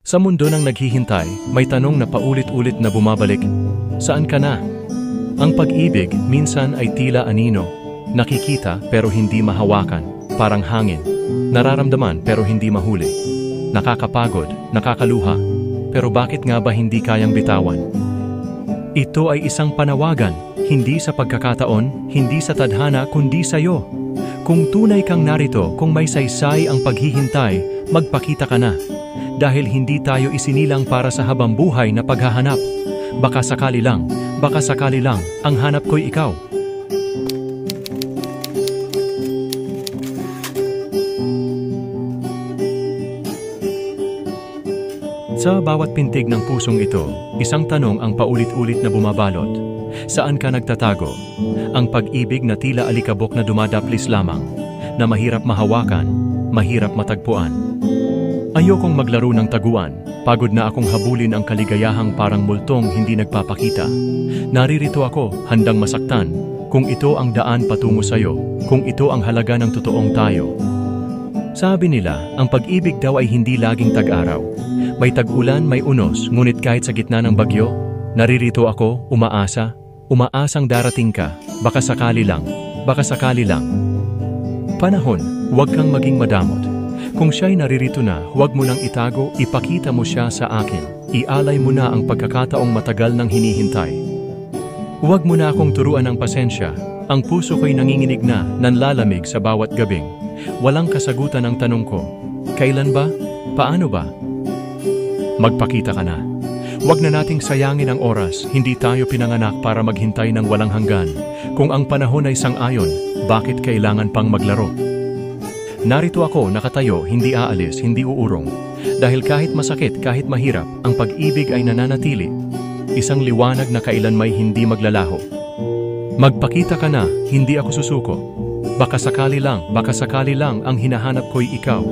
Sa mundo ng naghihintay, may tanong na paulit-ulit na bumabalik. Saan ka na? Ang pag-ibig minsan ay tila anino. Nakikita pero hindi mahawakan, parang hangin. Nararamdaman pero hindi mahuli. Nakakapagod, nakakaluha, pero bakit nga ba hindi kayang bitawan? Ito ay isang panawagan, hindi sa pagkakataon, hindi sa tadhana kundi sa iyo. Kung tunay kang narito, kung may saysay ang paghihintay, magpakita ka na. Dahil hindi tayo isinilang para sa habambuhay na paghahanap. Baka sakali lang, ang hanap ko'y ikaw. Sa bawat pintig ng pusong ito, isang tanong ang paulit-ulit na bumabalot. Saan ka nagtatago? Ang pag-ibig na tila alikabok na dumadaplis lamang, na mahirap mahawakan, mahirap matagpuan. Ayokong maglaro ng taguan, pagod na akong habulin ang kaligayahang parang multong hindi nagpapakita. Naririto ako, handang masaktan, kung ito ang daan patungo sa'yo, kung ito ang halaga ng totoong tayo. Sabi nila, ang pag-ibig daw ay hindi laging tag-araw. May tag-ulan, may unos, ngunit kahit sa gitna ng bagyo, naririto ako, umaasang darating ka, baka sakali lang. Panahon, huwag kang maging madamot. Kung siya'y naririto na, huwag mo nang itago, ipakita mo siya sa akin. Ialay mo na ang pagkakataong matagal nang hinihintay. Huwag mo na akong turuan ng pasensya. Ang puso ko'y nanginginig na, nanlalamig sa bawat gabing. Walang kasagutan ang tanong ko. Kailan ba? Paano ba? Magpakita ka na. Huwag na nating sayangin ang oras. Hindi tayo pinanganak para maghintay ng walang hanggan. Kung ang panahon ay sang-ayon, bakit kailangan pang maglaro? Narito ako, nakatayo, hindi aalis, hindi uurong. Dahil kahit masakit, kahit mahirap, ang pag-ibig ay nananatili. Isang liwanag na kailan may hindi maglalaho. Magpakita ka na, hindi ako susuko. Baka sakali lang ang hinahanap ko'y ikaw.